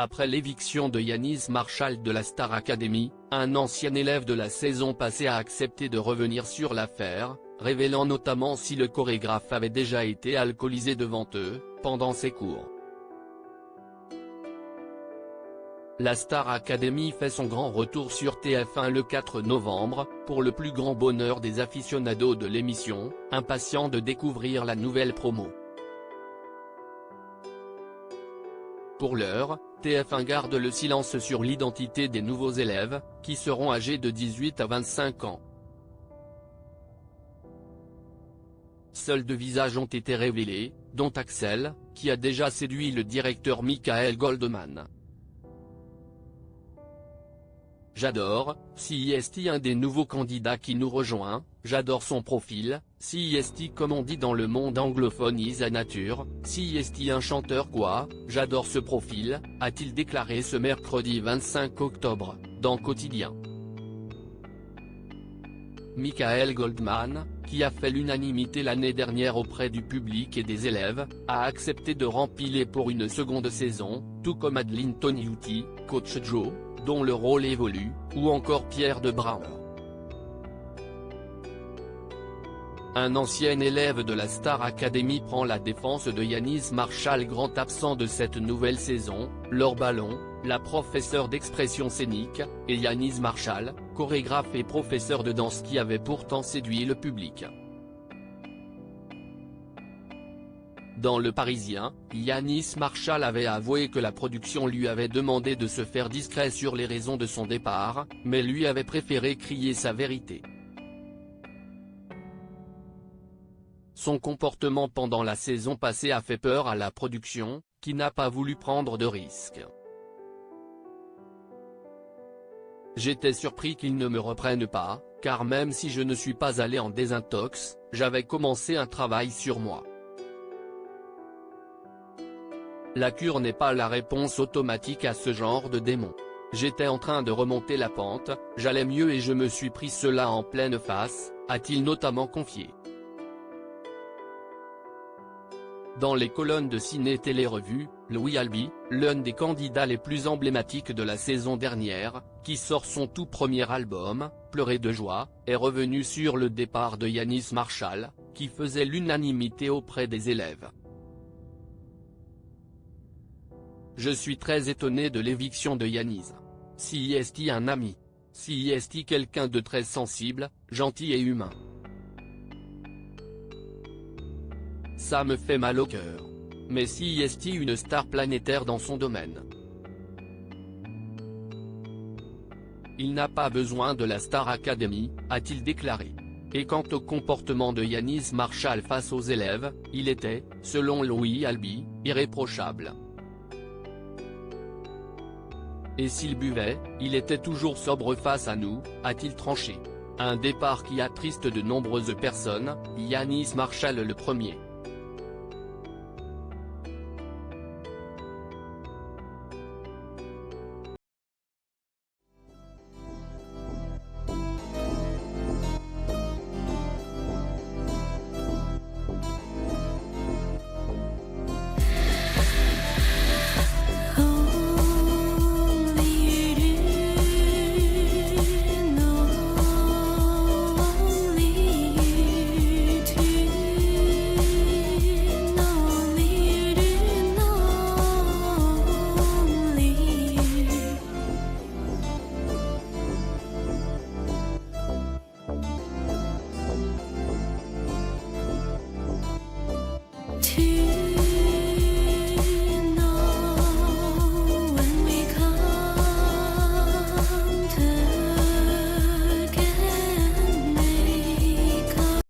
Après l'éviction de Yannis Marshall de la Star Academy, un ancien élève de la saison passée a accepté de revenir sur l'affaire, révélant notamment si le chorégraphe avait déjà été alcoolisé devant eux, pendant ses cours. La Star Academy fait son grand retour sur TF1 le 4 novembre, pour le plus grand bonheur des aficionados de l'émission, impatients de découvrir la nouvelle promo. Pour l'heure, TF1 garde le silence sur l'identité des nouveaux élèves, qui seront âgés de 18 à 25 ans. Seuls 2 visages ont été révélés, dont Axel, qui a déjà séduit le directeur Michael Goldman. J'adore, CIST un des nouveaux candidats qui nous rejoint, j'adore son profil, CIST comme on dit dans le monde anglophone is a nature, CIST un chanteur quoi, j'adore ce profil, a-t-il déclaré ce mercredi 25 octobre, dans Quotidien. Michael Goldman, qui a fait l'unanimité l'année dernière auprès du public et des élèves, a accepté de rempiler pour une seconde saison, tout comme Adeline Toniutti, Coach Joe, dont le rôle évolue, ou encore Pierre de Brown. Un ancien élève de la Star Academy prend la défense de Yannis Marshall, grand absent de cette nouvelle saison, Laure Ballon, la professeure d'expression scénique, et Yannis Marshall, chorégraphe et professeur de danse qui avait pourtant séduit le public. Dans Le Parisien, Yannis Marshall avait avoué que la production lui avait demandé de se faire discret sur les raisons de son départ, mais lui avait préféré crier sa vérité. Son comportement pendant la saison passée a fait peur à la production, qui n'a pas voulu prendre de risques. J'étais surpris qu'ils ne me reprennent pas, car même si je ne suis pas allé en désintox, j'avais commencé un travail sur moi. La cure n'est pas la réponse automatique à ce genre de démon. J'étais en train de remonter la pente, j'allais mieux et je me suis pris cela en pleine face, a-t-il notamment confié. Dans les colonnes de ciné-télé-revue, Louis Albi, l'un des candidats les plus emblématiques de la saison dernière, qui sort son tout premier album, Pleurer de joie, est revenu sur le départ de Yannis Marshall, qui faisait l'unanimité auprès des élèves. Je suis très étonné de l'éviction de Yannis. CIST un ami. CIST quelqu'un de très sensible, gentil et humain. Ça me fait mal au cœur. Mais CIST une star planétaire dans son domaine. Il n'a pas besoin de la Star Academy, a-t-il déclaré. Et quant au comportement de Yannis Marshall face aux élèves, il était, selon Louis Albi, irréprochable. Et s'il buvait, il était toujours sobre face à nous, a-t-il tranché. Un départ qui attriste de nombreuses personnes, Yannis Marshall le premier.